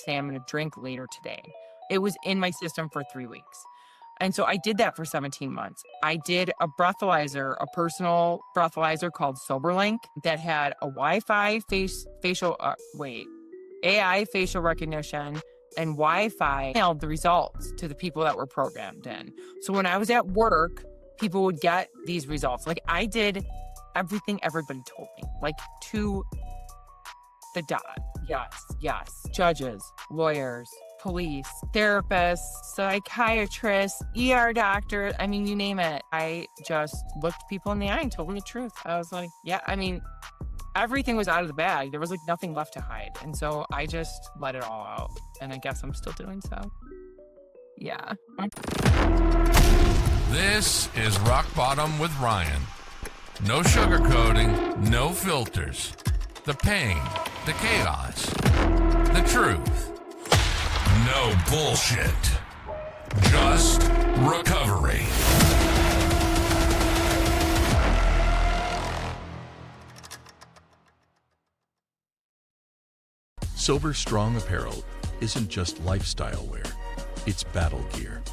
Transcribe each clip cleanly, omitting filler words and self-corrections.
say I'm going to drink later today. It was in my system for 3 weeks. And so I did that for 17 months. I did a breathalyzer, a personal breathalyzer called SoberLink that had a Wi-Fi AI facial recognition and Wi-Fi mailed the results to the people that were programmed in. So when I was at work, people would get these results. Like I did everything everybody told me, like to the dot. Yes, yes. Judges, lawyers, police, therapists, psychiatrists, ER doctors. I mean, you name it. I just looked people in the eye and told them the truth. I was like, yeah, I mean, everything was out of the bag. There was like nothing left to hide. And so I just let it all out. And I guess I'm still doing so. Yeah. This is Rock Bottom with Ryan. No sugarcoating, no filters. The pain, the chaos, the truth. No bullshit. Just recovery. Sober Strong apparel isn't just lifestyle wear, it's battle gear.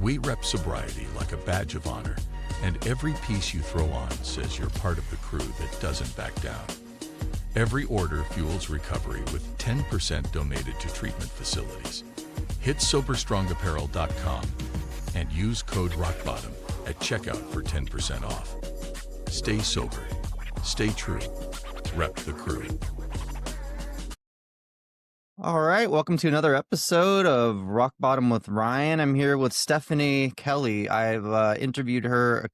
We rep sobriety like a badge of honor, and every piece you throw on says you're part of the crew that doesn't back down. Every order fuels recovery with 10% donated to treatment facilities. Hit SoberStrongApparel.com and use code ROCKBOTTOM at checkout for 10% off. Stay sober, stay true, rep the crew. All right, welcome to another episode of Rock Bottom with Ryan. I'm here with Stephanie Kelly. I've interviewed her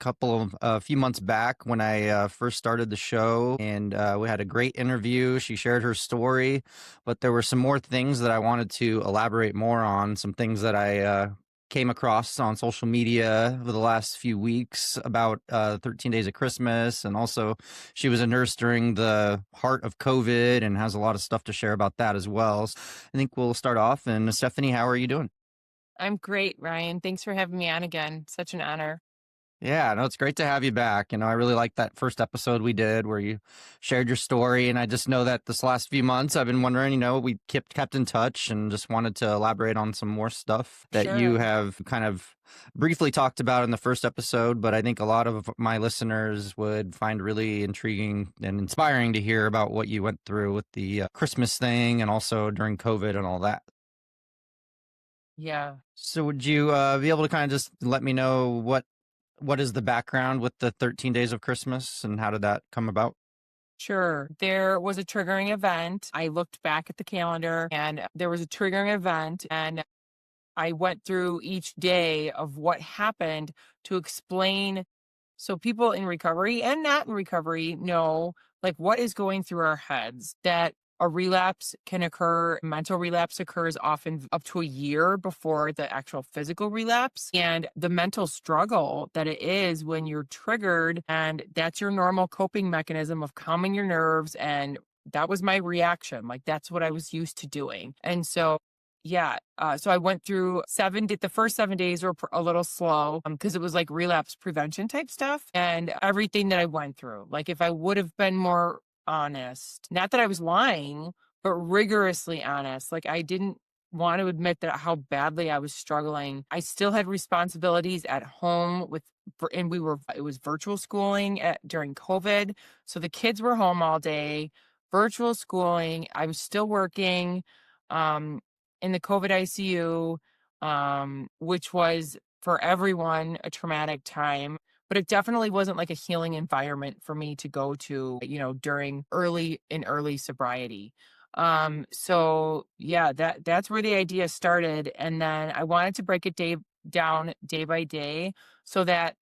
a few months back when I first started the show, and we had a great interview. She shared her story, but there were some more things that I wanted to elaborate more on, some things that I came across on social media over the last few weeks about 13 Days of Christmas. And also she was a nurse during the heart of COVID and has a lot of stuff to share about that as well. So I think we'll start off. And Stephanie, how are you doing? I'm great, Ryan. Thanks for having me on again. Such an honor. Yeah, no, it's great to have you back. I really liked that first episode we did where you shared your story. And I just know that this last few months, I've been wondering, we kept in touch and just wanted to elaborate on some more stuff that you Sure. have kind of briefly talked about in the first episode. But I think a lot of my listeners would find really intriguing and inspiring to hear about what you went through with the Christmas thing and also during COVID and all that. Yeah. So would you be able to kind of just let me know what is the background with the 13 Days of Christmas and how did that come about? Sure. There was a triggering event. I looked back at the calendar and there was a triggering event, and I went through each day of what happened to explain so people in recovery and not in recovery know like what is going through our heads, that a relapse can occur. Mental relapse occurs often up to a year before the actual physical relapse. And the mental struggle that it is when you're triggered, and that's your normal coping mechanism of calming your nerves. And that was my reaction. Like that's what I was used to doing. And so yeah. So I went through the first 7 days were a little slow because it was like relapse prevention type stuff and everything that I went through. Like if I would have been more honest, not that I was lying, but rigorously honest, like I didn't want to admit that how badly I was struggling. I still had responsibilities at home and it was virtual schooling during COVID. So the kids were home all day, virtual schooling. I was still working. In the COVID ICU, which was for everyone a traumatic time. But it definitely wasn't like a healing environment for me to go to, during early sobriety. So yeah, that's where the idea started. And then I wanted to break it down day by day so that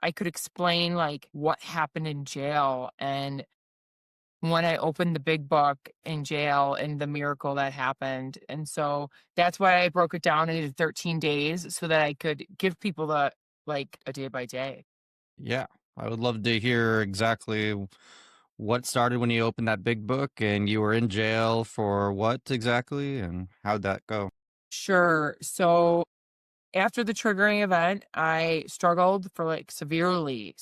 I could explain like what happened in jail and when I opened the big book in jail and the miracle that happened. And so that's why I broke it down into 13 days so that I could give people a day by day. Yeah, I would love to hear exactly what started when you opened that big book and you were in jail for what exactly and how'd that go? Sure. So After the triggering event, I struggled for like severely,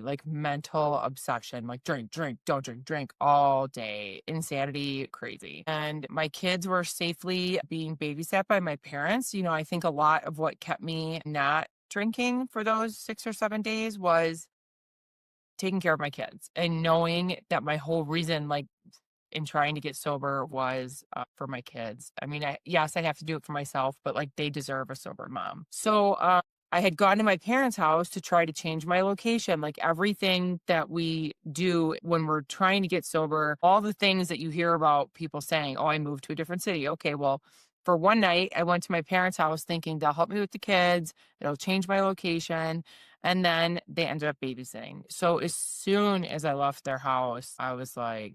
like mental obsession, like drink, drink, don't drink, drink all day, insanity, crazy. And my kids were safely being babysat by my parents. I think a lot of what kept me not drinking for those 6 or 7 days was taking care of my kids and knowing that my whole reason, like, in trying to get sober was for my kids. I mean, yes, I have to do it for myself, but like they deserve a sober mom. So I had gone to my parents' house to try to change my location. Like everything that we do when we're trying to get sober, all the things that you hear about people saying, oh, I moved to a different city. Okay, well, for one night, I went to my parents' house thinking they'll help me with the kids, it'll change my location. And then they ended up babysitting. So as soon as I left their house, I was like,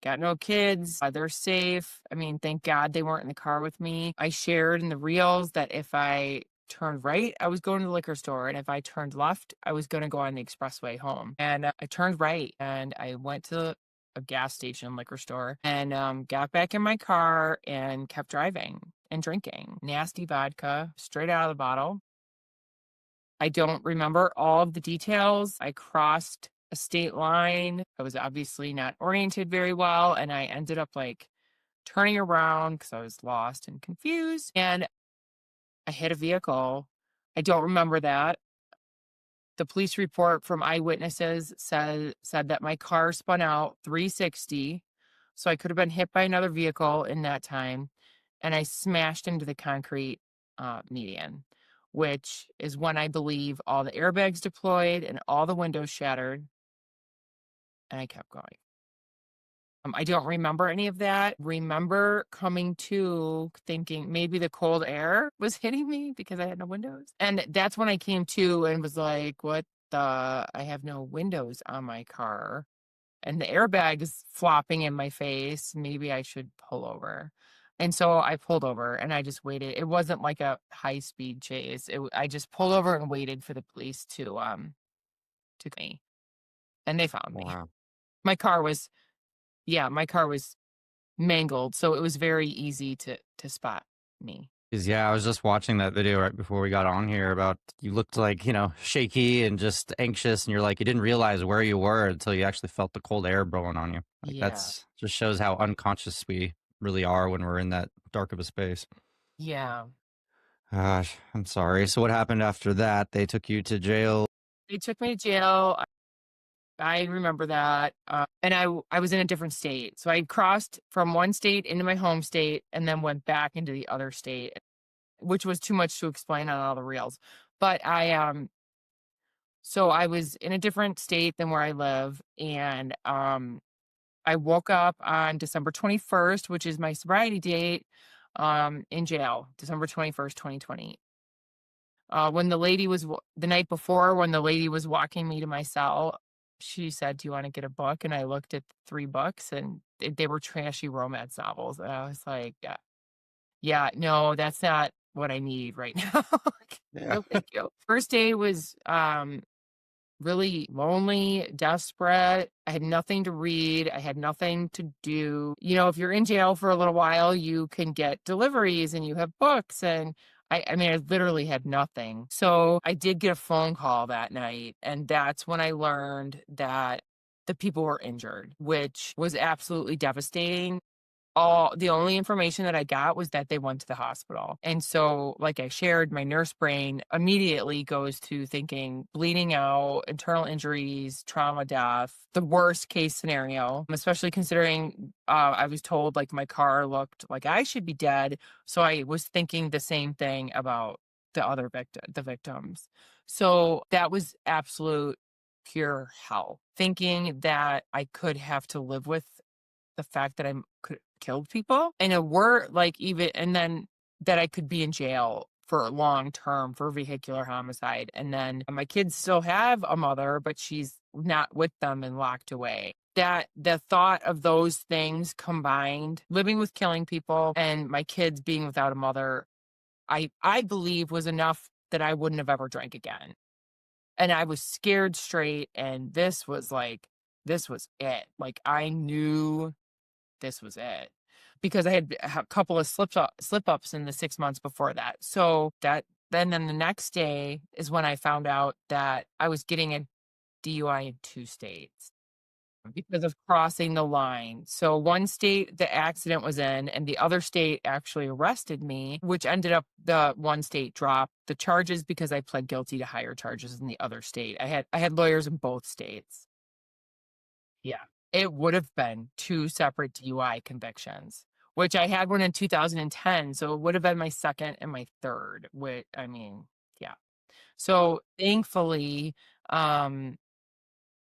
got no kids. They're safe. I mean, thank God they weren't in the car with me. I shared in the reels that if I turned right, I was going to the liquor store. And if I turned left, I was going to go on the expressway home. And I turned right and I went to a gas station liquor store and got back in my car and kept driving and drinking nasty vodka straight out of the bottle. I don't remember all of the details. I crossed a state line. I was obviously not oriented very well, and I ended up like turning around because I was lost and confused, and I hit a vehicle. I don't remember that. The police report from eyewitnesses said that my car spun out 360, so I could have been hit by another vehicle in that time, and I smashed into the concrete median, which is when I believe all the airbags deployed and all the windows shattered, and I kept going. I don't remember any of that. Remember coming to thinking maybe the cold air was hitting me because I had no windows. And that's when I came to and was like, what the? I have no windows on my car and the airbag is flopping in my face. Maybe I should pull over. And so I pulled over and I just waited. It wasn't like a high speed chase. I just pulled over and waited for the police to me. And they found me. Wow. My car was my car was mangled, so it was very easy to spot me. 'Cause, yeah, I was just watching that video right before we got on here about you looked like, shaky and just anxious, and you're like, you didn't realize where you were until you actually felt the cold air blowing on you. Like Yeah. that's just shows how unconscious we really are when we're in that dark of a space. Yeah. Gosh, I'm sorry. So what happened after that? They took you to jail. They took me to jail. I remember that. And I was in a different state. So I crossed from one state into my home state and then went back into the other state, which was too much to explain on all the reels. But so I was in a different state than where I live, and I woke up on December 21st, which is my sobriety date, in jail, December 21st, 2020. When the night before, when the lady was walking me to my cell, she said, "Do you want to get a book?" And I looked at 3 books, and they were trashy romance novels. And I was like, yeah, yeah, no, that's not what I need right now. Yeah. No, thank you. First day was really lonely, desperate. I had nothing to read. I had nothing to do. If you're in jail for a little while, you can get deliveries and you have books. And I mean, I literally had nothing. So I did get a phone call that night. And that's when I learned that the people were injured, which was absolutely devastating. The only information that I got was that they went to the hospital. And so, like I shared, my nurse brain immediately goes to thinking bleeding out, internal injuries, trauma, death, the worst case scenario, especially considering I was told like my car looked like I should be dead. So I was thinking the same thing about the victims. So that was absolute pure hell. Thinking that I could have to live with the fact that I could killed people and a word like even and then that I could be in jail for long term for vehicular homicide. And then my kids still have a mother, but she's not with them and locked away. That the thought of those things combined, living with killing people and my kids being without a mother, I believe was enough that I wouldn't have ever drank again. And I was scared straight, and this was it. Like I knew this was it. because I had a couple of slip ups in the 6 months before that. So then the next day is when I found out that I was getting a DUI in 2 states because of crossing the line. So one state the accident was in, and the other state actually arrested me, which ended up the one state dropped the charges because I pled guilty to higher charges in the other state. I had lawyers in both states. Yeah. It would have been 2 separate DUI convictions, which I had one in 2010, so it would have been my 2nd and my 3rd, which I mean, yeah. So, thankfully, um,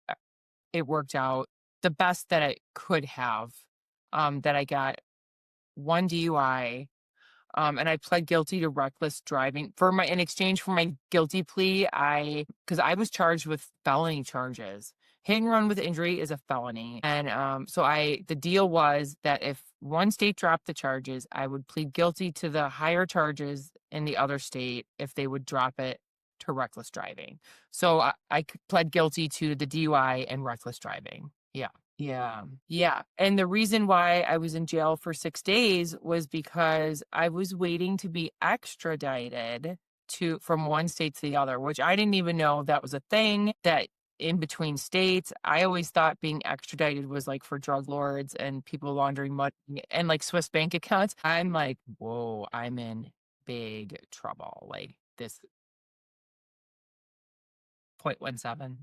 uh, it worked out the best that it could have, that I got 1 DUI, and I pled guilty to reckless driving in exchange for my guilty plea. Because I was charged with felony charges. Hit and run with injury is a felony, and the deal was that if one state dropped the charges, I would plead guilty to the higher charges in the other state if they would drop it to reckless driving. So I pled guilty to the DUI and reckless driving. Yeah. Yeah. Yeah. And the reason why I was in jail for 6 days was because I was waiting to be extradited from one state to the other, which I didn't even know that was a thing that in between states. I always thought being extradited was like for drug lords and people laundering money and like Swiss bank accounts. I'm like, whoa, I'm in big trouble. Like this 0.17.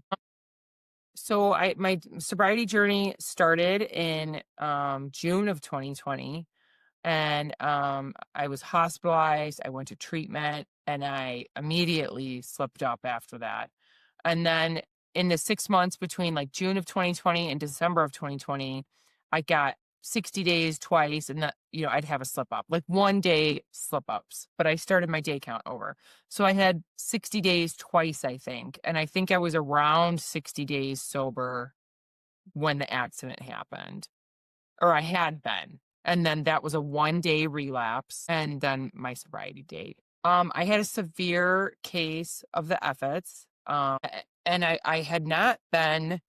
So my sobriety journey started in June of 2020, and I was hospitalized. I went to treatment, and I immediately slipped up after that. And then in the 6 months between like June of 2020 and December of 2020, I got 60 days twice, and I'd have a slip up, like 1 day slip ups, but I started my day count over. So I had 60 days twice, I think. And I think I was around 60 days sober when the accident happened, or I had been. And then that was a 1 day relapse, and then my sobriety date. I had a severe case of the FFs, and I had not been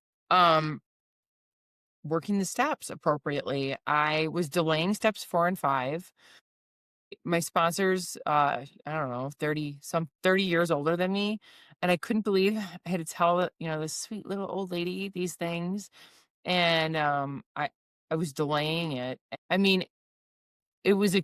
working the steps appropriately. I was delaying steps 4 and 5. My sponsors, I don't know, 30 years older than me. And I couldn't believe I had to tell, this sweet little old lady these things. And I was delaying it. I mean, it was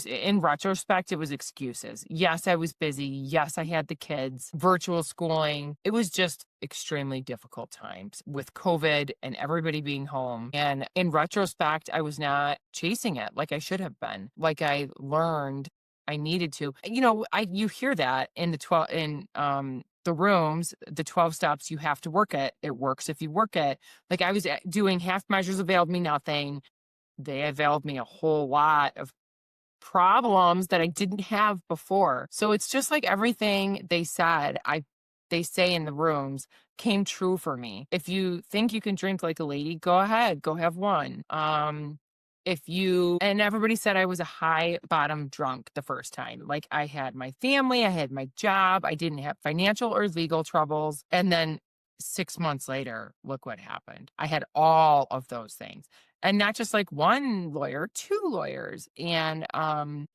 in retrospect, it was excuses. Yes, I was busy. Yes, I had the kids, virtual schooling. It was just extremely difficult times with COVID and everybody being home. And in retrospect, I was not chasing it like I should have been, like I learned I needed to. You hear that in the rooms, the 12 steps, you have to work it. It works if you work it. Like I was doing half measures availed me nothing. They availed me a whole lot of problems that I didn't have before. So it's just like everything they say in the rooms came true for me. If you think you can drink like a lady, go ahead, go have one. And everybody said I was a high bottom drunk the first time. Like I had my family, I had my job, I didn't have financial or legal troubles. And then 6 months later, look what happened. I had all of those things. And not just like one lawyer, 2 lawyers. And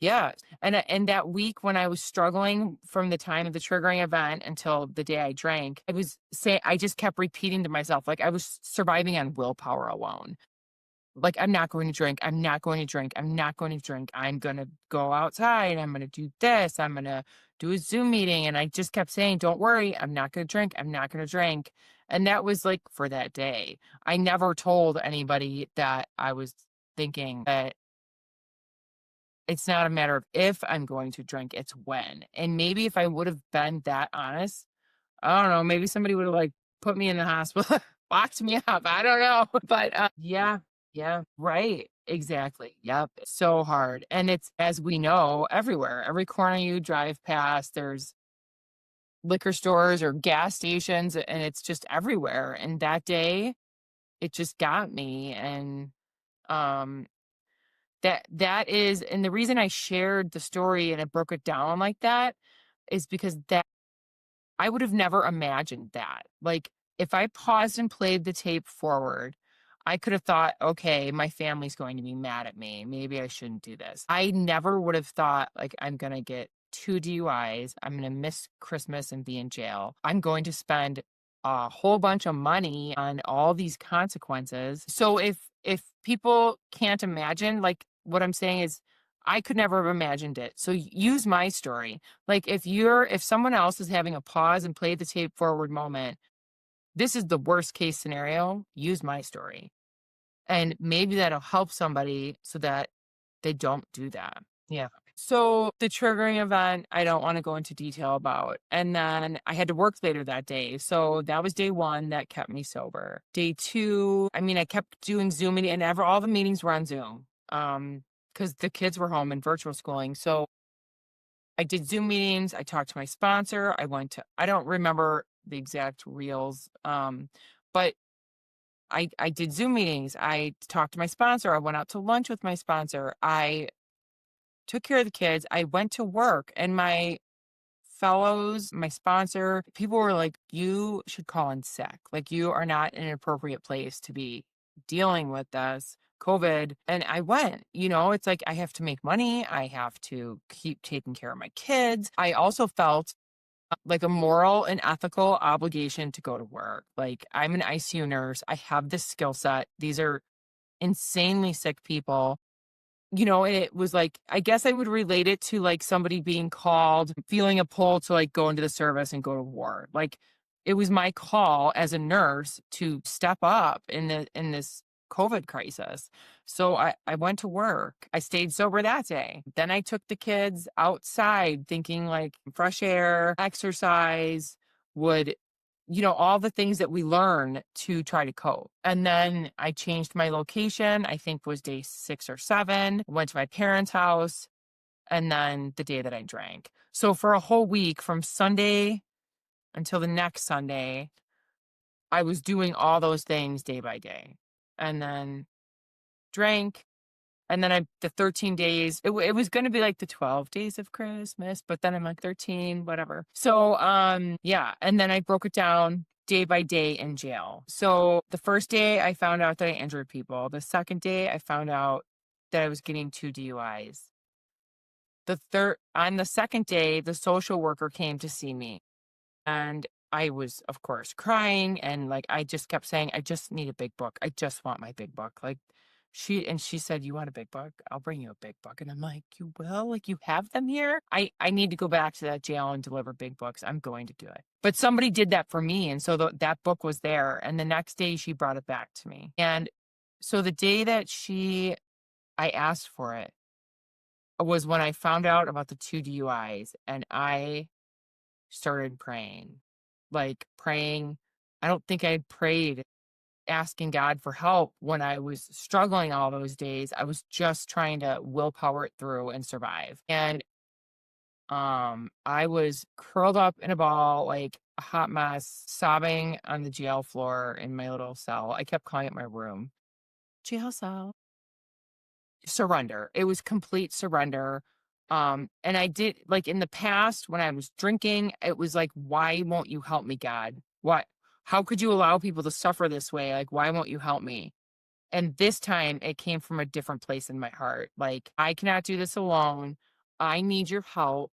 yeah. And that week when I was struggling from the time of the triggering event until the day I drank, I just kept repeating to myself, like I was surviving on willpower alone. Like, I'm not going to drink. I'm not going to drink. I'm not going to drink. I'm going to go outside. I'm going to do this. I'm going to do a Zoom meeting. And I just kept saying, don't worry. I'm not going to drink. I'm not going to drink. And that was like for that day. I never told anybody that I was thinking that it's not a matter of if I'm going to drink, it's when. And maybe if I would have been that honest, I don't know, maybe somebody would have like put me in the hospital, locked me up. I don't know. But yeah, yeah, right. Exactly. Yep. It's so hard. And it's, as we know, everywhere. Every corner you drive past, there's liquor stores or gas stations, and it's just everywhere. And that day, it just got me. And um that is, and the reason I shared the story and I broke it down like that is because that I would have never imagined that. Like if I paused and played the tape forward, I could have thought, okay, my family's going to be mad at me. Maybe I shouldn't do this. I never would have thought, like, I'm going to get 2 DUIs. I'm going to miss Christmas and be in jail. I'm going to spend a whole bunch of money on all these consequences. So if people can't imagine, like, what I'm saying is I could never have imagined it. So use my story. Like, if someone else is having a pause and play the tape forward moment, this is the worst case scenario. Use my story. And maybe that'll help somebody so that they don't do that. Yeah. So the triggering event, I don't want to go into detail about. And then I had to work later that day. So that was day one that kept me sober. Day two, I mean, I kept doing Zoom meeting and all the meetings were on Zoom. Because the kids were home and virtual schooling. So I did Zoom meetings. I talked to my sponsor. I don't remember the exact reels. But I did Zoom meetings. I talked to my sponsor. I went out to lunch with my sponsor. I took care of the kids. I went to work, and my fellows, my sponsor, people were like, you should call in sick. Like, you are not in an appropriate place to be dealing with this COVID. And I went, it's like, I have to make money. I have to keep taking care of my kids. I also felt like a moral and ethical obligation to go to work. Like, I'm an ICU nurse. I have this skill set. These are insanely sick people. It was like, I guess I would relate it to like somebody being called, feeling a pull to like go into the service and go to war. Like, it was my call as a nurse to step up in this COVID crisis. So I went to work. I stayed sober that day. Then I took the kids outside thinking like fresh air, exercise would, all the things that we learn to try to cope. And then I changed my location, I think was day 6 or 7, went to my parents' house, and then the day that I drank. So for a whole week from Sunday until the next Sunday, I was doing all those things day by day. And then drank. And then the 13 days, it was going to be like the 12 days of Christmas, but then I'm like 13, whatever. So, yeah. And then I broke it down day by day in jail. So the first day I found out that I injured people. The second day I found out that I was getting 2 DUIs. On the second day, the social worker came to see me. And I was, of course, crying. And like, I just kept saying, I just need a big book. I just want my big book. Like, she said, you want a big book? I'll bring you a big book. And I'm like, you will? Like, you have them here? I need to go back to that jail and deliver big books. I'm going to do it. But somebody did that for me. And so that book was there. And the next day she brought it back to me. And so the day that I asked for it was when I found out about the 2 DUIs, and I started praying. Like, praying. I don't think I prayed asking God for help when I was struggling all those days. I was just trying to willpower it through and survive. And I was curled up in a ball like a hot mess, sobbing on the jail floor in my little cell. I kept calling it my room. Jail cell. Surrender. It was complete surrender. And I did, like, in the past when I was drinking, it was like, why won't you help me, God? How could you allow people to suffer this way? Like, why won't you help me? And this time it came from a different place in my heart. Like, I cannot do this alone. I need your help.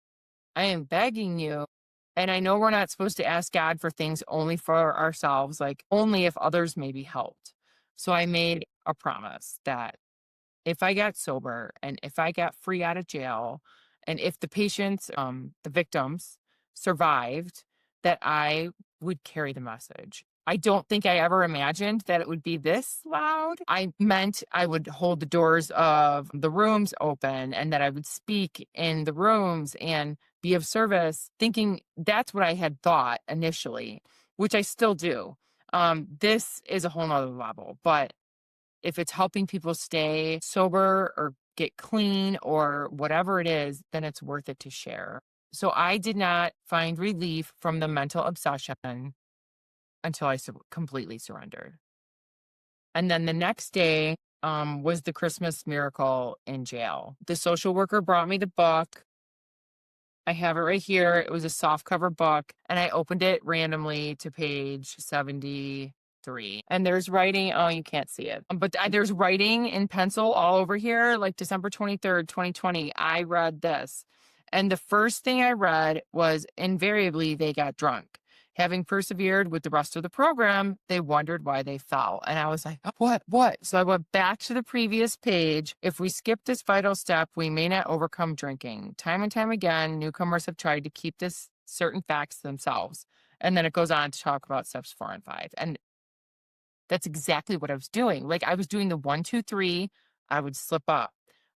I am begging you. And I know we're not supposed to ask God for things only for ourselves, like only if others may be helped. So I made a promise that if I got sober and if I got free out of jail, and if the patients, the victims survived, that I would carry the message. I don't think I ever imagined that it would be this loud. I meant I would hold the doors of the rooms open and that I would speak in the rooms and be of service, thinking that's what I had thought initially, which I still do. This is a whole nother level, but if it's helping people stay sober or get clean or whatever it is, then it's worth it to share. So I did not find relief from the mental obsession until I completely surrendered. And then the next day was the Christmas miracle in jail. The social worker brought me the book. I have it right here. It was a softcover book, and I opened it randomly to page 73. 3. And there's writing. Oh, you can't see it. But there's writing in pencil all over here. Like December 23rd, 2020, I read this. And the first thing I read was invariably they got drunk. Having persevered with the rest of the program, they wondered why they fell. And I was like, "Oh, what? So I went back to the previous page. If we skip this vital step, we may not overcome drinking. Time and time again, newcomers have tried to keep this certain facts to themselves." And then it goes on to talk about steps 4 and 5. And that's exactly what I was doing. Like I was doing the 1, 2, 3, I would slip up.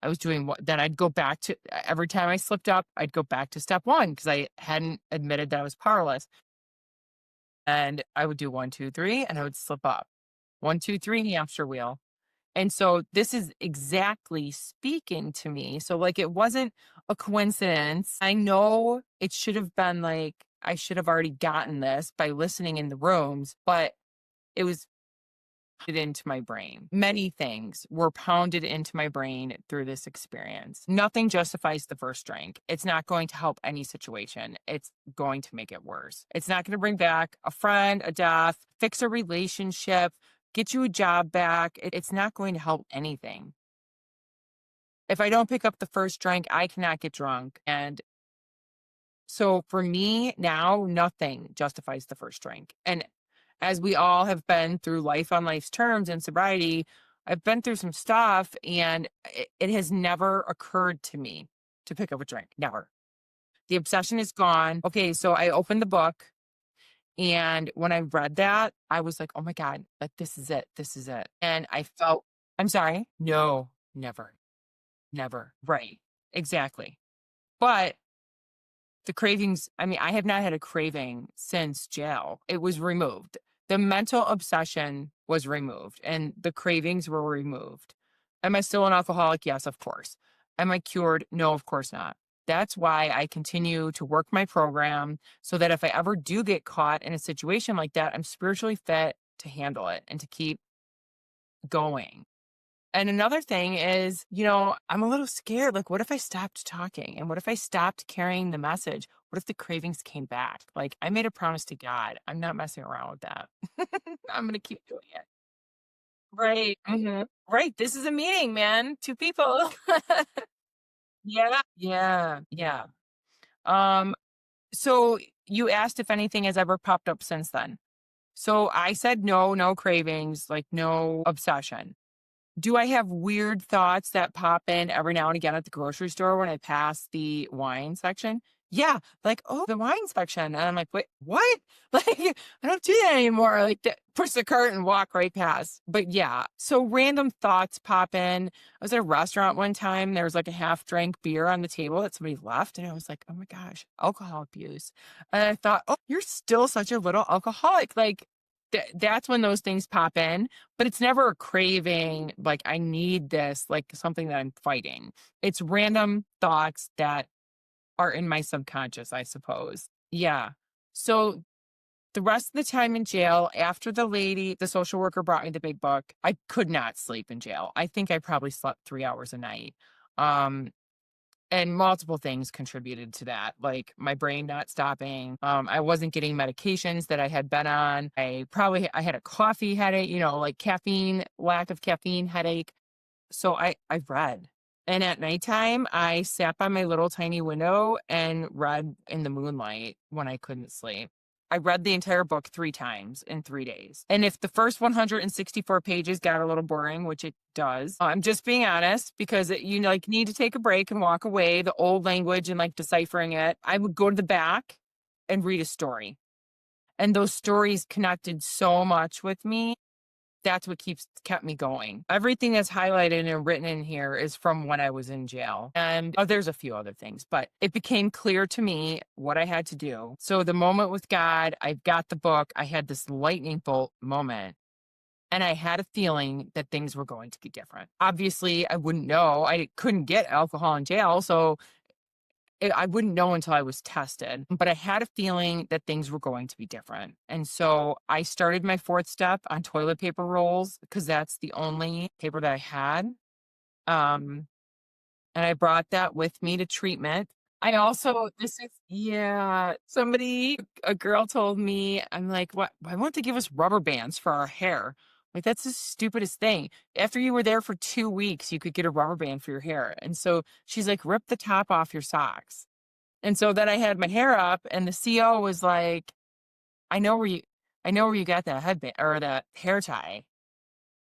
I was doing what, then I'd go back to every time I slipped up, I'd go back to step 1 because I hadn't admitted that I was powerless. And I would do 1, 2, 3, and I would slip up. 1, 2, 3, hamster wheel. And so this is exactly speaking to me. So like it wasn't a coincidence. I know it should have been like I should have already gotten this by listening in the rooms, but it was pounded into my brain. Many things were pounded into my brain through this experience. Nothing justifies the first drink. It's not going to help any situation. It's going to make it worse. It's not going to bring back a friend, a death, fix a relationship, get you a job back. It's not going to help anything. If I don't pick up the first drink, I cannot get drunk. And so for me now, nothing justifies the first drink. And as we all have been through life on life's terms and sobriety, I've been through some stuff and it has never occurred to me to pick up a drink. Never. The obsession is gone. Okay, so I opened the book and when I read that, I was like, oh my God, like this is it. This is it. And I felt, I'm sorry. No, never, never. Right. Exactly. But the cravings, I mean, I have not had a craving since jail. It was removed. The mental obsession was removed and the cravings were removed. Am I still an alcoholic? Yes, of course. Am I cured? No, of course not. That's why I continue to work my program so that if I ever do get caught in a situation like that, I'm spiritually fit to handle it and to keep going. And another thing is, I'm a little scared. Like, what if I stopped talking? And what if I stopped carrying the message? What if the cravings came back? Like, I made a promise to God. I'm not messing around with that. I'm going to keep doing it. Right. Right. This is a meeting, man. 2 people. Yeah. Yeah. Yeah. Um, so you asked if anything has ever popped up since then. So I said no, no cravings, like no obsession. Do I have weird thoughts that pop in every now and again at the grocery store when I pass the wine section? Yeah, like, oh, the wine section. And I'm like, wait, what? Like, I don't do that anymore. Like, push the cart and walk right past. But yeah, so random thoughts pop in. I was at a restaurant one time. There was like a half drank beer on the table that somebody left. And I was like, oh my gosh, alcohol abuse. And I thought, oh, you're still such a little alcoholic. Like, that's when those things pop in, but it's never a craving. Like I need this, like something that I'm fighting. It's random thoughts that are in my subconscious, I suppose. Yeah. So the rest of the time in jail, after the social worker brought me the big book, I could not sleep in jail. I think I probably slept 3 hours a night. And multiple things contributed to that, like my brain not stopping. I wasn't getting medications that I had been on. I had a coffee headache, like lack of caffeine headache. So I read. And at nighttime, I sat by my little tiny window and read in the moonlight when I couldn't sleep. I read the entire book 3 times in 3 days. And if the first 164 pages got a little boring, which it does, I'm just being honest because you need to take a break and walk away, the old language and like deciphering it. I would go to the back and read a story. And those stories connected so much with me. That's what kept me going. Everything that's highlighted and written in here is from when I was in jail. And there's a few other things, but it became clear to me what I had to do. So the moment with God, I've got the book. I had this lightning bolt moment. And I had a feeling that things were going to be different. Obviously, I wouldn't know. I couldn't get alcohol in jail. So I wouldn't know until I was tested, but I had a feeling that things were going to be different. And so I started my 4th step on toilet paper rolls because that's the only paper that I had. And I brought that with me to treatment. I also this is yeah, somebody a girl told me, I'm like, "What why won't they give us rubber bands for our hair?" Like, that's the stupidest thing. After you were there for 2 weeks, you could get a rubber band for your hair, and so she's like, "Rip the top off your socks." And so then I had my hair up, and the CO was like, "I know where you I know where you got that headband or that hair tie.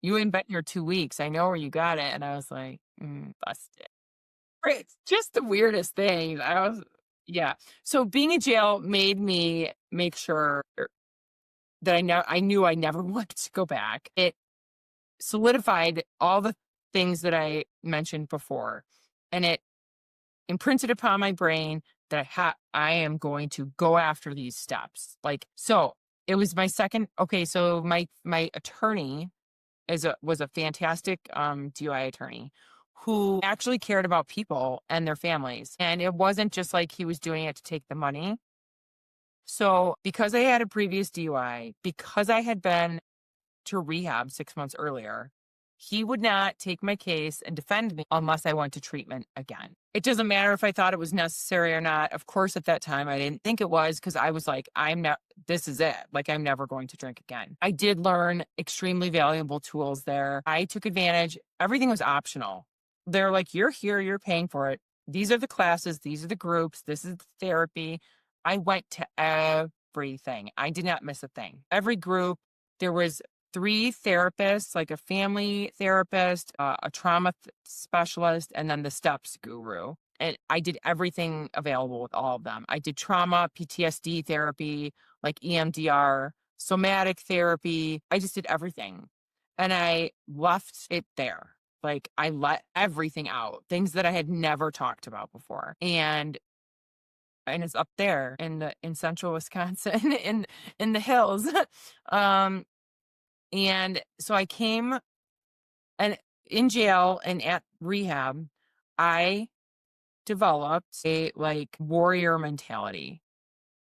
You ain't been here 2 weeks. I know where you got it." And I was like, busted." Right, it's just the weirdest thing. I was yeah. So being in jail made me make sure that I knew I never wanted to go back. It solidified all the things that I mentioned before, and it imprinted upon my brain that I am going to go after these steps. Like, so it was my second okay, so my attorney was a fantastic DUI attorney who actually cared about people and their families. And it wasn't just like he was doing it to take the money. So because I had a previous DUI, because I had been to rehab 6 months earlier, he would not take my case and defend me unless I went to treatment again. It doesn't matter if I thought it was necessary or not. Of course, at that time, I didn't think it was because I was like, I'm not, this is it. Like, I'm never going to drink again. I did learn extremely valuable tools there. I took advantage. Everything was optional. They're like, you're here, you're paying for it. These are the classes, these are the groups, this is the therapy. I went to everything. I did not miss a thing. Every group, there was 3 therapists, like a family therapist, a trauma specialist, and then the steps guru. And I did everything available with all of them. I did trauma, PTSD therapy, like EMDR, somatic therapy. I just did everything. And I left it there. Like, I let everything out, things that I had never talked about before. And it's up there in central Wisconsin in the hills. um and so I came and in jail and at rehab, I developed a like warrior mentality.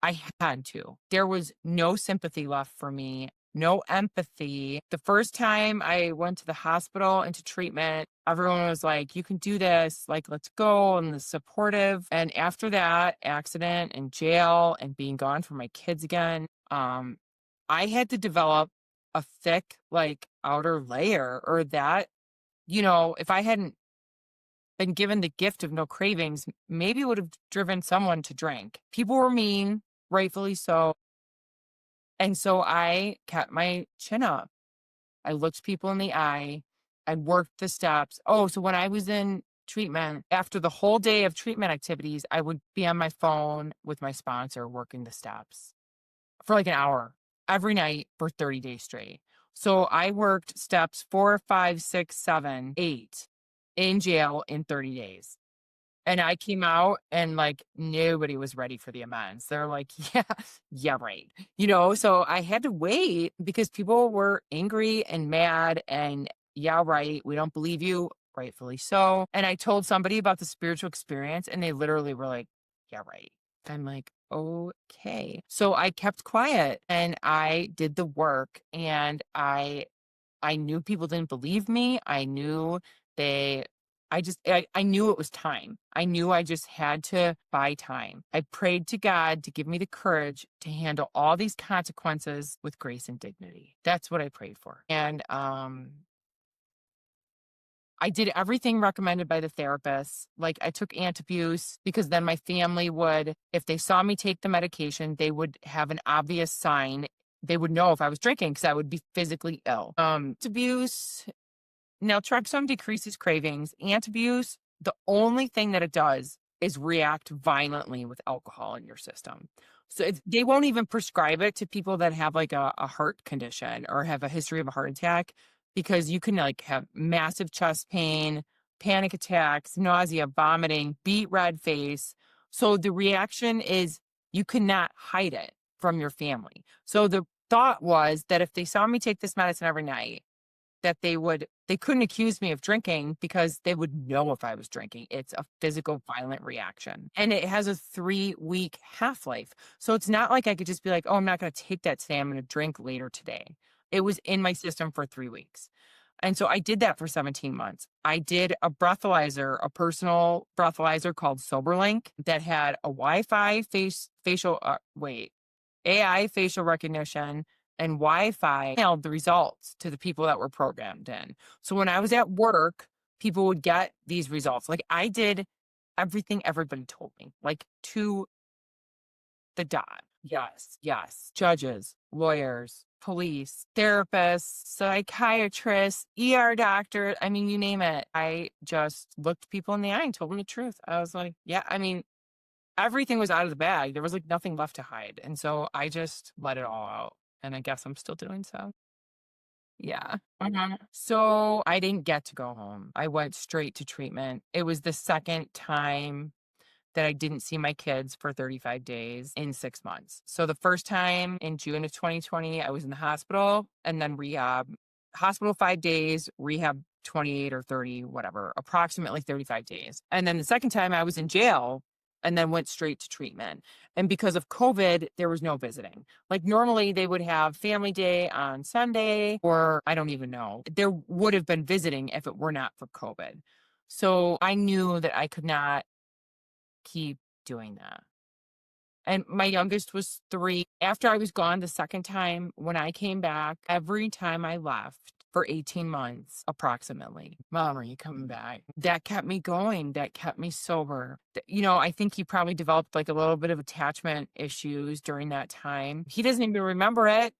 I had to. There was no sympathy left for me, no empathy. The first time I went to the hospital into treatment, everyone was like, you can do this, like, let's go, and the supportive. And after that accident and jail and being gone from my kids again, I had to develop a thick, like, outer layer or that, if I hadn't been given the gift of no cravings, maybe would have driven someone to drink. People were mean, rightfully so. And so I kept my chin up. I looked people in the eye. I worked the steps. Oh, so when I was in treatment, after the whole day of treatment activities, I would be on my phone with my sponsor working the steps for like an hour every night for 30 days straight. So I worked steps 4, 5, 6, 7, 8 in jail in 30 days. And I came out and like nobody was ready for the amends. They're like, yeah, yeah, right. So I had to wait because people were angry and mad and yeah, right. We don't believe you, rightfully so. And I told somebody about the spiritual experience and they literally were like, yeah, right. I'm like, okay. So I kept quiet and I did the work and I knew people didn't believe me. I knew they I knew it was time. I knew I just had to buy time. I prayed to God to give me the courage to handle all these consequences with grace and dignity. That's what I prayed for. And I did everything recommended by the therapist. Like, I took antabuse because then my family would, if they saw me take the medication, they would have an obvious sign. They would know if I was drinking because I would be physically ill. Abuse. Naltrexone decreases cravings. Antabuse, the only thing that it does is react violently with alcohol in your system. So they won't even prescribe it to people that have like a heart condition or have a history of a heart attack because you can like have massive chest pain, panic attacks, nausea, vomiting, beet red face. So the reaction is you cannot hide it from your family. So the thought was that if they saw me take this medicine every night, that they couldn't accuse me of drinking because they would know if I was drinking. It's a physical violent reaction. And it has a 3-week half-life. So it's not like I could just be like, oh, I'm not going to take that today. I'm going to drink later today. It was in my system for 3 weeks. And so I did that for 17 months. I did a breathalyzer, a personal breathalyzer called SoberLink that had a Wi-Fi AI facial recognition and Wi-Fi mailed the results to the people that were programmed in. So when I was at work, people would get these results. Like I did everything everybody told me, like to the dot. Yes, yes. Judges, lawyers, police, therapists, psychiatrists, ER doctors. I mean, you name it. I just looked people in the eye and told them the truth. I was like, yeah, I mean, everything was out of the bag. There was like nothing left to hide. And so I just let it all out. And I guess I'm still doing so. Yeah. So I didn't get to go home. I went straight to treatment. It was the second time that I didn't see my kids for 35 days in 6 months. So the first time in June of 2020, I was in the hospital and then rehab. Hospital 5 days, rehab 28 or 30, whatever, approximately 35 days. And then the second time I was in jail and then went straight to treatment. And because of COVID, there was no visiting. Like normally they would have family day on Sunday, or I don't even know. There would have been visiting if it were not for COVID. So I knew that I could not keep doing that. And my youngest was 3. After I was gone the second time, when I came back, every time I left for 18 months, approximately, Mom, are you coming back? That kept me going. That kept me sober. You know, I think he probably developed like a little bit of attachment issues during that time. He doesn't even remember it.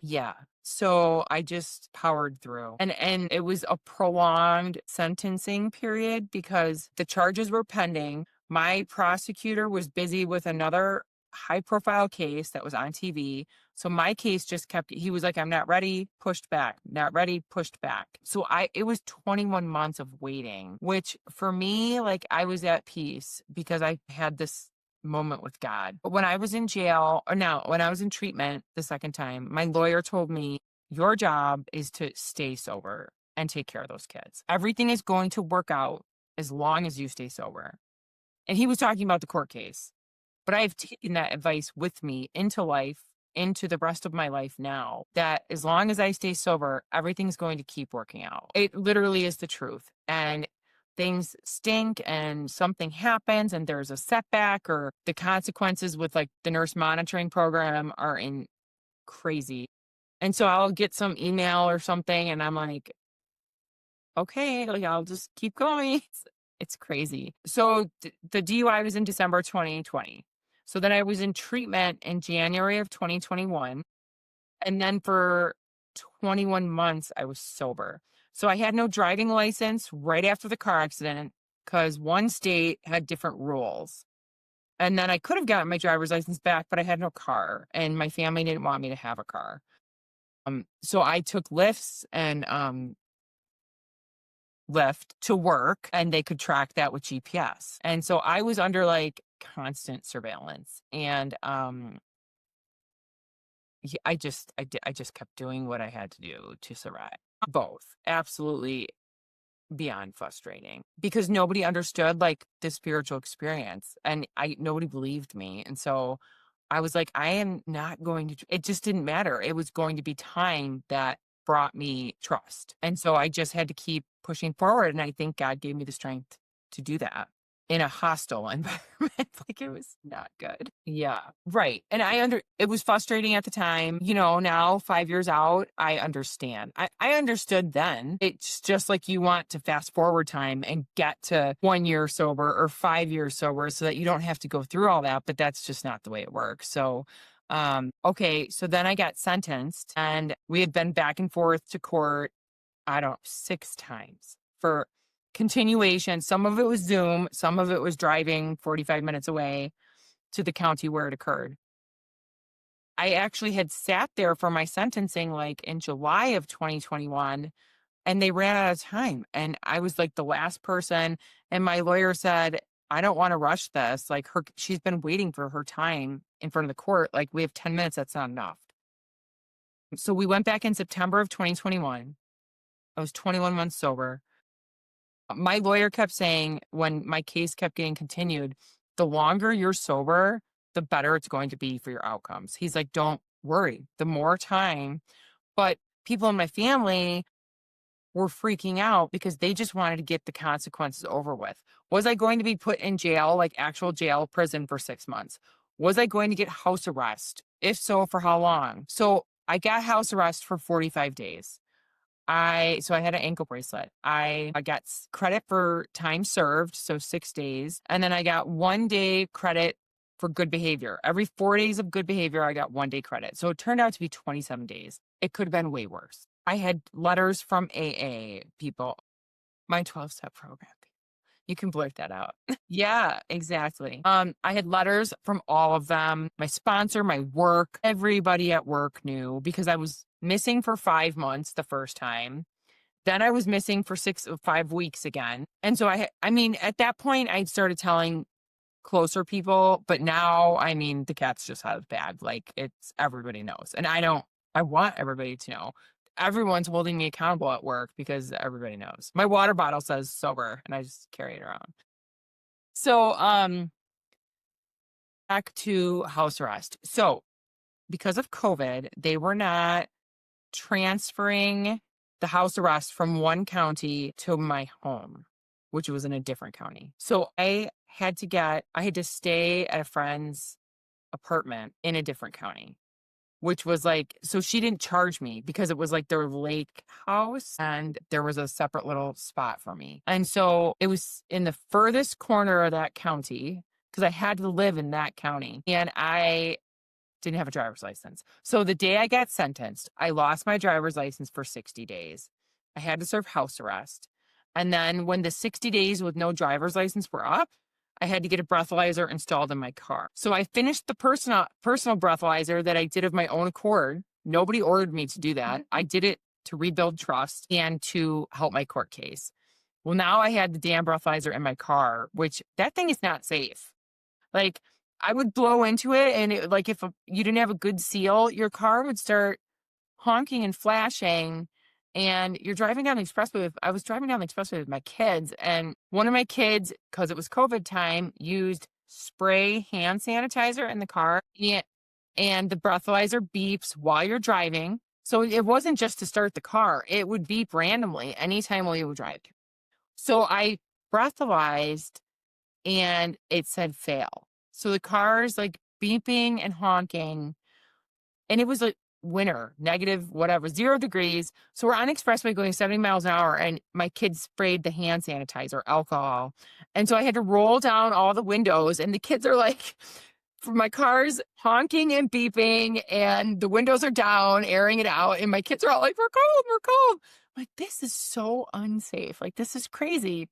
Yeah. So I just powered through. And it was a prolonged sentencing period because the charges were pending. My prosecutor was busy with another high profile case that was on TV. So my case just kept, he was like, I'm not ready, pushed back, not ready, pushed back. So it was 21 months of waiting, which for me, like I was at peace because I had this moment with God. But when I was in jail, or no, when I was in treatment the second time, my lawyer told me, your job is to stay sober and take care of those kids. Everything is going to work out as long as you stay sober. And he was talking about the court case. But I've taken that advice with me into life, into the rest of my life now, that as long as I stay sober, everything's going to keep working out. It literally is the truth. And things stink and something happens and there's a setback, or the consequences with like the nurse monitoring program are in crazy. And so I'll get some email or something and I'm like, okay, like I'll just keep going. It's crazy. So the DUI was in December 2020. So then I was in treatment in January of 2021. And then for 21 months, I was sober. So I had no driving license right after the car accident because one state had different rules. And then I could have gotten my driver's license back, but I had no car and my family didn't want me to have a car. So I took lifts and Lyft to work and they could track that with GPS. And so I was under like constant surveillance. And I just kept doing what I had to do to survive. Both. Absolutely beyond frustrating because nobody understood like the spiritual experience and nobody believed me. And so I was like, I am not going to, it just didn't matter. It was going to be time that brought me trust. And so I just had to keep pushing forward. And I think God gave me the strength to do that in a hostile environment. Like it was not good. Yeah. Right. And it was frustrating at the time. You know, now 5 years out, I understand. I understood then. It's just like you want to fast forward time and get to 1 year sober or 5 years sober so that you don't have to go through all that. But that's just not the way it works. So okay, so then I got sentenced and we had been back and forth to court, I don't know, 6 times for continuation. Some of it was Zoom, some of it was driving 45 minutes away to the county where it occurred. I actually had sat there for my sentencing like in July of 2021 and they ran out of time. And I was like the last person. And my lawyer said, I don't want to rush this. Like she's been waiting for her time in front of the court. Like we have 10 minutes. That's not enough. So we went back in September of 2021. I was 21 months sober. My lawyer kept saying when my case kept getting continued, the longer you're sober, the better it's going to be for your outcomes. He's like, don't worry, the more time. But people in my family were freaking out because they just wanted to get the consequences over with. Was I going to be put in jail, like actual jail, prison for 6 months? Was I going to get house arrest? If so, for how long? So I got house arrest for 45 days. So I had an ankle bracelet. I got credit for time served, so 6 days, and then I got 1 day credit for good behavior. Every 4 days of good behavior, I got 1 day credit. So it turned out to be 27 days. It could have been way worse. I had letters from AA people, my 12-step program. You can blurt that out. Yeah, exactly. I had letters from all of them. My sponsor, my work, everybody at work knew because I was missing for 5 months the first time. Then I was missing for 5 weeks again. And so I mean, at that point, I started telling closer people, but now, I mean, the cat's just out of the bag. Like, it's everybody knows. And I want everybody to know. Everyone's holding me accountable at work because everybody knows. My water bottle says sober and I just carry it around. So, back to house arrest. So, because of COVID, they were not transferring the house arrest from one county to my home, which was in a different county. So I had to stay at a friend's apartment in a different county, which was like, so she didn't charge me because it was like their lake house and there was a separate little spot for me. And so it was in the furthest corner of that county because I had to live in that county and I didn't have a driver's license. So the day I got sentenced, I lost my driver's license for 60 days. I had to serve house arrest. And then when the 60 days with no driver's license were up, I had to get a breathalyzer installed in my car. So I finished the personal breathalyzer that I did of my own accord. Nobody ordered me to do that. I did it to rebuild trust and to help my court case. Well, now I had the damn breathalyzer in my car, which that thing is not safe. Like, I would blow into it, and if you didn't have a good seal, your car would start honking and flashing, and you're driving down the expressway. I was driving down the expressway with my kids, and one of my kids, because it was COVID time, used spray hand sanitizer in the car, and the breathalyzer beeps while you're driving. So it wasn't just to start the car. It would beep randomly anytime while you would drive. So I breathalyzed, and it said fail. So the car's like beeping and honking, and it was like winter, negative, whatever, 0 degrees. So we're on expressway going 70 miles an hour, and my kids sprayed the hand sanitizer, alcohol. And so I had to roll down all the windows, and the kids are like, my car's honking and beeping, and the windows are down, airing it out. And my kids are all like, we're cold, we're cold. I'm like, this is so unsafe. Like, this is crazy.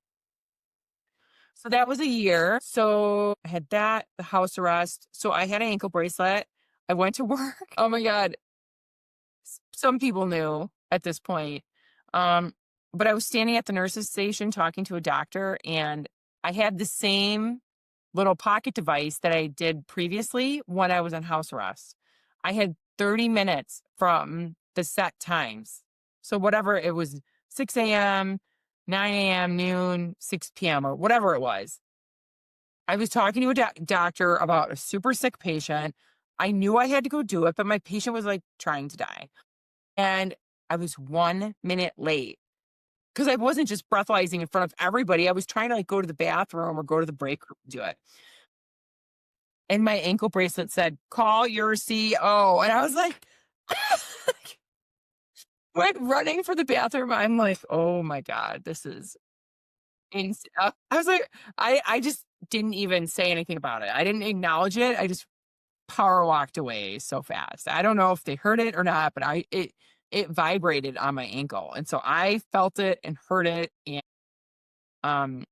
So that was a year. So I had that, the house arrest. So I had an ankle bracelet. I went to work. Oh my God. Some people knew at this point. But I was standing at the nurse's station talking to a doctor, and I had the same little pocket device that I did previously when I was on house arrest. I had 30 minutes from the set times. So whatever it was, 6 a.m., 9 a.m., noon, 6 p.m., or whatever it was. I was talking to a doctor about a super sick patient. I knew I had to go do it, but my patient was like trying to die. And I was 1 minute late because I wasn't just breathalyzing in front of everybody. I was trying to like go to the bathroom or go to the break room to do it. And my ankle bracelet said, call your CO. And I was like, went running for the bathroom. I'm like, oh my God, this is insane. I was like, I just didn't even say anything about it. I didn't acknowledge it. I just power walked away so fast. I don't know if they heard it or not, but it vibrated on my ankle. And so I felt it and heard it. And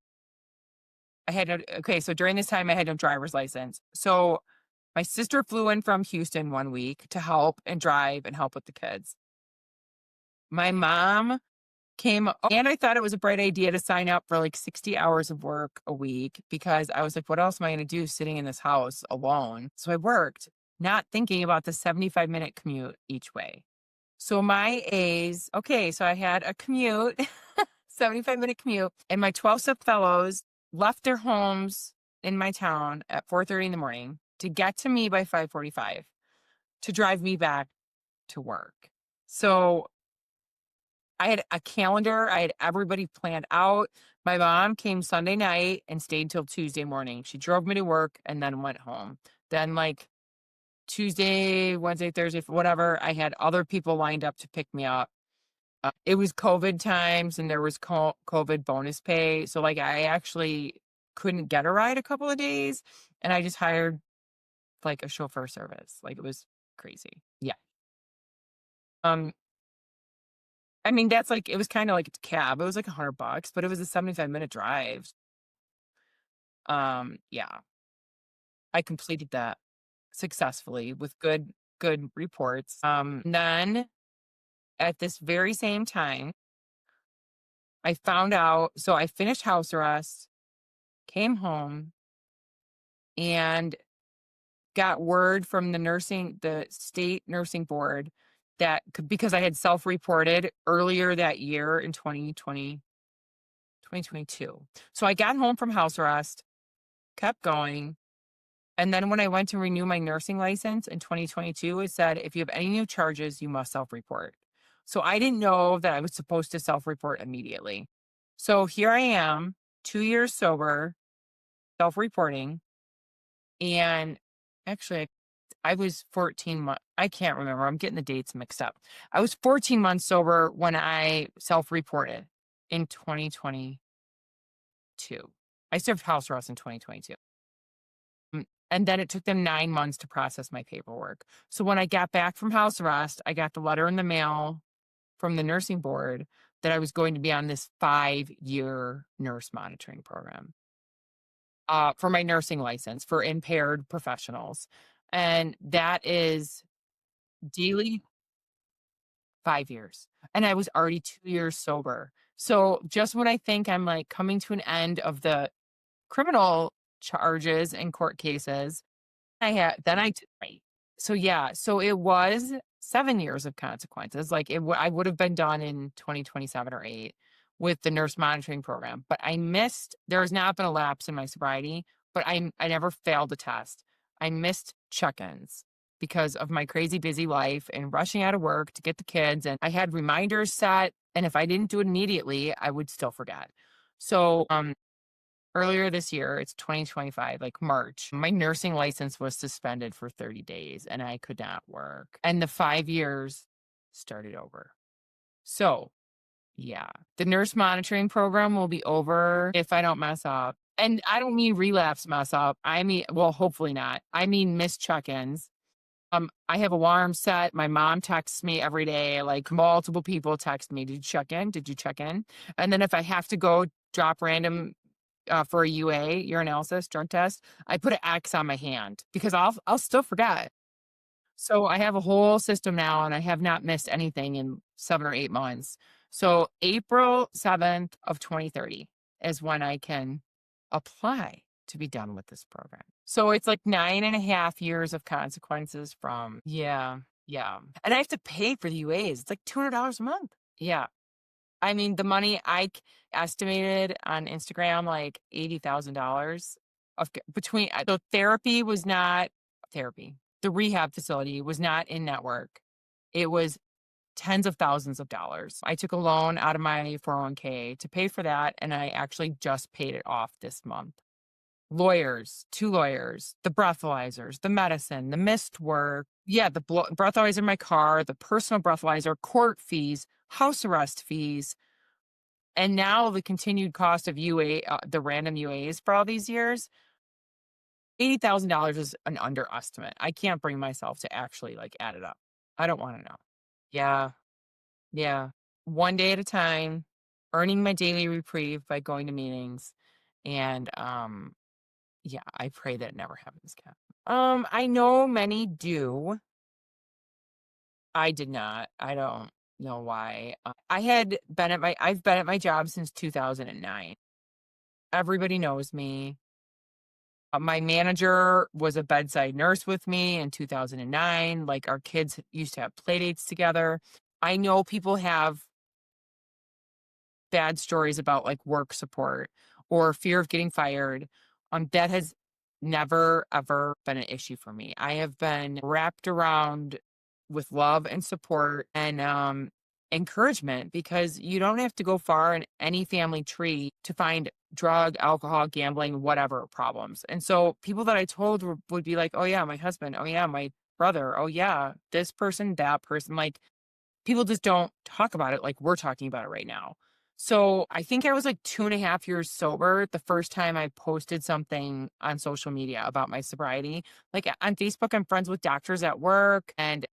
so during this time I had no driver's license. So my sister flew in from Houston 1 week to help and drive and help with the kids. My mom came, and I thought it was a bright idea to sign up for like 60 hours of work a week because I was like, what else am I going to do sitting in this house alone? So I worked, not thinking about the 75-minute commute each way. So my A's, so I had a commute, 75-minute commute, and my 12-step fellows left their homes in my town at 4:30 in the morning to get to me by 5:45 to drive me back to work. So I had a calendar. I had everybody planned out. My mom came Sunday night and stayed till Tuesday morning. She drove me to work and then went home. Then, like, Tuesday, Wednesday, Thursday, whatever, I had other people lined up to pick me up. It was COVID times and there was COVID bonus pay. So, like, I actually couldn't get a ride a couple of days, and I just hired like a chauffeur service. Like, it was crazy. Yeah. Um, I mean, that's like, it was kind of like a cab. It was like $100, but it was a 75-minute drive. Yeah, I completed that successfully with good reports. Then at this very same time, I found out, so I finished house arrest, came home, and got word from the state nursing board that because I had self-reported earlier that year in 2022. So I got home from house arrest, kept going. And then when I went to renew my nursing license in 2022, it said, if you have any new charges, you must self-report. So I didn't know that I was supposed to self-report immediately. So here I am, 2 years sober, self-reporting. And actually, I was 14 months. I can't remember. I'm getting the dates mixed up. I was 14 months sober when I self-reported in 2022. I served house arrest in 2022. And then it took them 9 months to process my paperwork. So when I got back from house arrest, I got the letter in the mail from the nursing board that I was going to be on this 5-year nurse monitoring program for my nursing license for impaired professionals. And that is daily 5 years. And I was already 2 years sober. So just when I think I'm like coming to an end of the criminal charges and court cases, right. So yeah, so it was 7 years of consequences. Like, I would have been done in 2027 or 8 with the nurse monitoring program, but there has not been a lapse in my sobriety, but I never failed a test. I missed check-ins because of my crazy busy life and rushing out of work to get the kids, and I had reminders set, and if I didn't do it immediately, I would still forget. So, earlier this year, it's 2025, like March, my nursing license was suspended for 30 days and I could not work. And the 5 years started over. So, yeah, the nurse monitoring program will be over if I don't mess up. And I don't mean relapse mess up. I mean, well, hopefully not. I mean, missed check ins. I have alarms set. My mom texts me every day, like multiple people text me, did you check in? Did you check in? And then if I have to go drop random for a UA, urinalysis, drug test, I put an X on my hand because I'll still forget. So I have a whole system now and I have not missed anything in 7 or 8 months. So April 7th of 2030 is when I can apply to be done with this program. So it's like 9.5 years of consequences from, yeah, yeah. And I have to pay for the UAs. It's like $200 a month. Yeah. I mean, the money estimated on Instagram, like $80,000 between, so therapy was not therapy. The rehab facility was not in network. It was tens of thousands of dollars. I took a loan out of my 401k to pay for that, and I actually just paid it off this month. Lawyers, 2 lawyers, the breathalyzers, the medicine, the missed work. Yeah, the breathalyzer in my car, the personal breathalyzer, court fees, house arrest fees, and now the continued cost of UA, the random UAs for all these years. $80,000 is an underestimate. I can't bring myself to actually like add it up. I don't want to know. Yeah, yeah. One day at a time, earning my daily reprieve by going to meetings, and yeah, I pray that it never happens again. I know many do. I did not. I don't know why. I've been at my job since 2009. Everybody knows me. My manager was a bedside nurse with me in 2009. Like, our kids used to have play dates together. I know people have bad stories about like work support or fear of getting fired. That has never, ever been an issue for me. I have been wrapped around with love and support. And encouragement, because you don't have to go far in any family tree to find drug, alcohol, gambling, whatever problems. And so people that I told would be like, oh yeah, my husband. Oh yeah, my brother. Oh yeah, this person, that person. Like, people just don't talk about it like we're talking about it right now. So I think I was like 2.5 years sober the first time I posted something on social media about my sobriety. Like on Facebook, I'm friends with doctors at work, and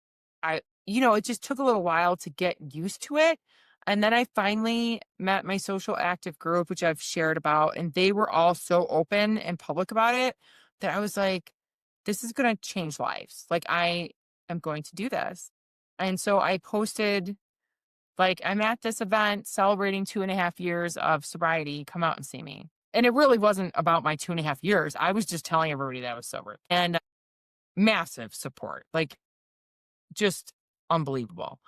it just took a little while to get used to it. And then I finally met my social active group, which I've shared about, and they were all so open and public about it that I was like, this is going to change lives. Like, I am going to do this. And so I posted, like, I'm at this event celebrating 2.5 years of sobriety. Come out and see me. And it really wasn't about my 2.5 years. I was just telling everybody that I was sober, and massive support, like, just unbelievable.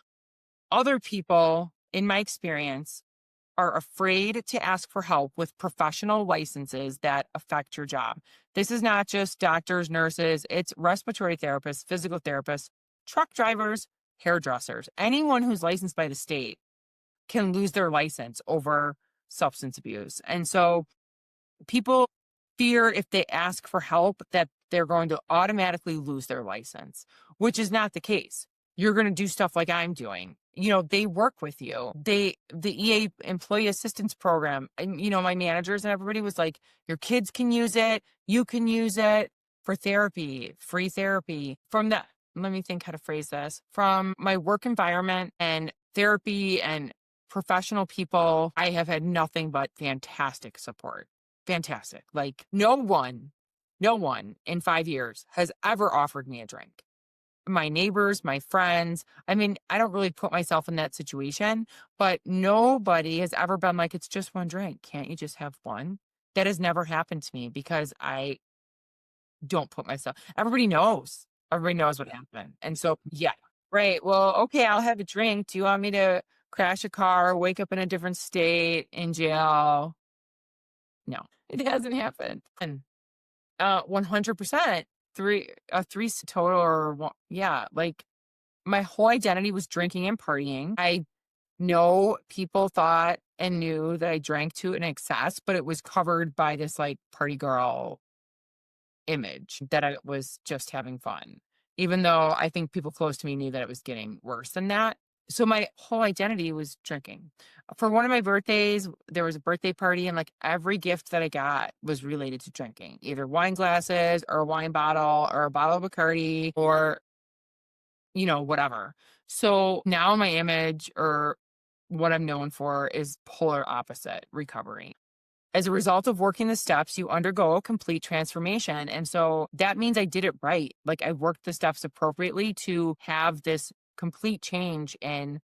Other people, in my experience, are afraid to ask for help with professional licenses that affect your job. This is not just doctors, nurses, it's respiratory therapists, physical therapists, truck drivers, hairdressers. Anyone who's licensed by the state can lose their license over substance abuse. And so people fear, if they ask for help, that they're going to automatically lose their license, which is not the case. You're going to do stuff like I'm doing. They work with you. The EA employee assistance program, and, my managers and everybody was like, your kids can use it. You can use it for therapy, free therapy from that. Let me think how to phrase this. From my work environment and therapy and professional people, I have had nothing but fantastic support. Fantastic. Like, no one in 5 years has ever offered me a drink. My neighbors, my friends. I mean, I don't really put myself in that situation, but nobody has ever been like, it's just one drink. Can't you just have one? That has never happened to me because I don't put myself, everybody knows. Everybody knows what happened. And so, yeah, right. Well, okay, I'll have a drink. Do you want me to crash a car, wake up in a different state, in jail? No, it hasn't happened. And 100%, three total, or yeah, like, my whole identity was drinking and partying. I know people thought and knew that I drank to an excess, but it was covered by this like party girl image that I was just having fun, even though I think people close to me knew that it was getting worse than that. So my whole identity was drinking. For one of my birthdays, there was a birthday party, and like every gift that I got was related to drinking, either wine glasses or a wine bottle or a bottle of Bacardi or, whatever. So now my image, or what I'm known for, is polar opposite recovery. As a result of working the steps, you undergo a complete transformation. And so that means I did it right. Like, I worked the steps appropriately to have this complete change in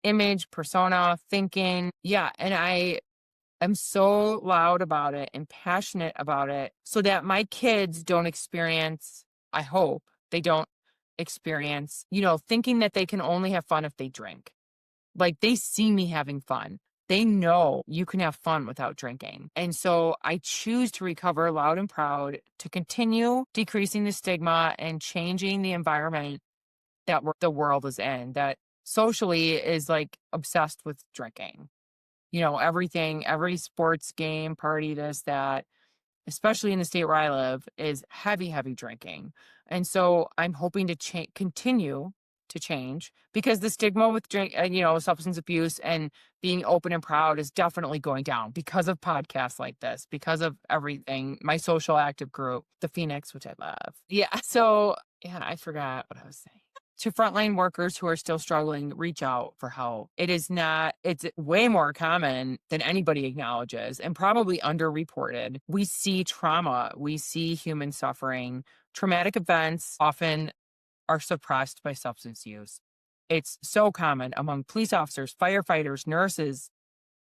image, persona, thinking. Yeah. And I am so loud about it and passionate about it so that my kids don't experience, I hope they don't experience, thinking that they can only have fun if they drink. Like, they see me having fun. They know you can have fun without drinking. And so I choose to recover loud and proud, to continue decreasing the stigma and changing the environment that the world is in, that socially is like obsessed with drinking. Everything, every sports game, party, this, that, especially in the state where I live, is heavy, heavy drinking. And so I'm hoping to continue to change, because the stigma with substance abuse and being open and proud is definitely going down because of podcasts like this, because of everything, my social active group, the Phoenix, which I love. Yeah. So yeah, I forgot what I was saying. To frontline workers who are still struggling, reach out for help. It's way more common than anybody acknowledges, and probably underreported. We see trauma, we see human suffering. Traumatic events often are suppressed by substance use. It's so common among police officers, firefighters, nurses,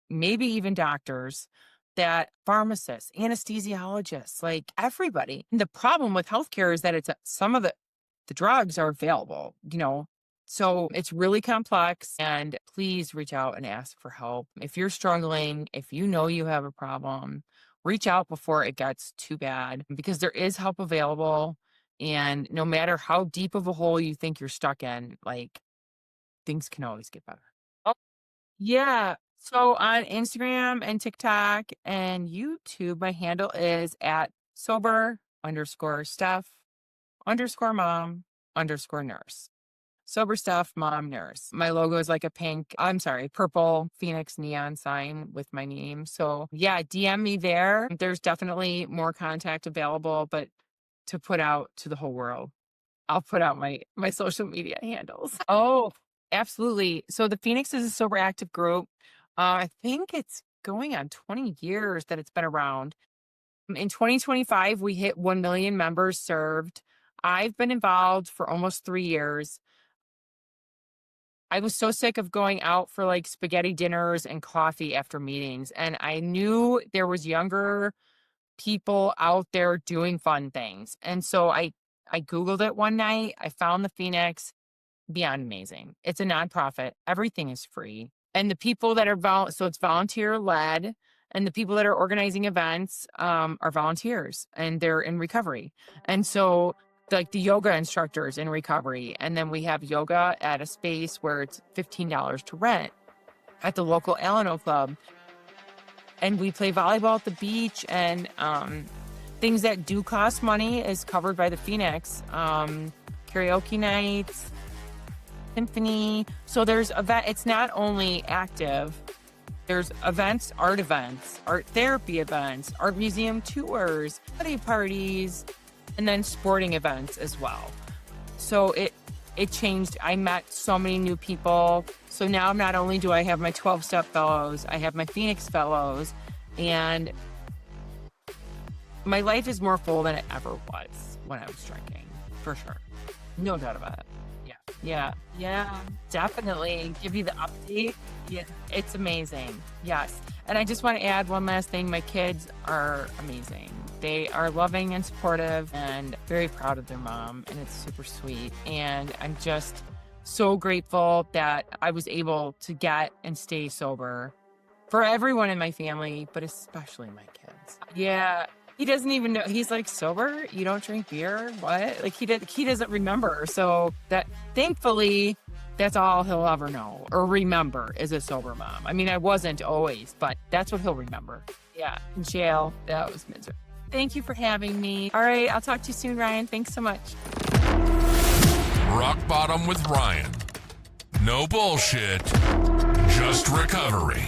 maybe even doctors, that pharmacists, anesthesiologists, like everybody. And the problem with healthcare is that some of the drugs are available, so it's really complex. And please reach out and ask for help. If you're struggling, if you know you have a problem, reach out before it gets too bad, because there is help available. And no matter how deep of a hole you think you're stuck in, like, things can always get better. Oh, yeah. So on Instagram and TikTok and YouTube, my handle is at sober_Steph_mom_nurse. Sober Stuff Mom Nurse. My logo is like a purple Phoenix neon sign with my name. So yeah, DM me there. There's definitely more contact available, but to put out to the whole world, I'll put out my social media handles. Oh, absolutely. So the Phoenix is a sober active group. I think it's going on 20 years that it's been around. In 2025, we hit 1 million members served. I've been involved for almost 3 years. I was so sick of going out for like spaghetti dinners and coffee after meetings. And I knew there was younger people out there doing fun things. And so I Googled it one night. I found the Phoenix. Beyond amazing. It's a nonprofit. Everything is free. And the people that are so it's volunteer led, and the people that are organizing events are volunteers, and they're in recovery. And so like the yoga instructors in recovery, and then we have yoga at a space where it's $15 to rent at the local Alano Club. And we play volleyball at the beach, and things that do cost money is covered by the Phoenix. Karaoke nights, symphony. So there's it's not only active, there's events, art therapy events, art museum tours, holiday parties, and then sporting events as well. So it changed. I met so many new people. So now not only do I have my 12-step fellows, I have my Phoenix fellows, and my life is more full than it ever was when I was drinking, for sure. No doubt about it. Yeah, definitely. Give you the update. Yeah, it's amazing. Yes. And I just want to add one last thing. My kids are amazing. They are loving and supportive and very proud of their mom, and it's super sweet. And I'm just so grateful that I was able to get and stay sober for everyone in my family, but especially my kids. Yeah. He doesn't even know. He's like, sober? You don't drink beer? What? Like he doesn't remember. So that thankfully, that's all he'll ever know or remember is a sober mom. I mean, I wasn't always, but that's what he'll remember. Yeah. In jail. That was miserable. Thank you for having me. All right. I'll talk to you soon, Ryan. Thanks so much. Rock Bottom with Ryan. No bullshit, just recovery.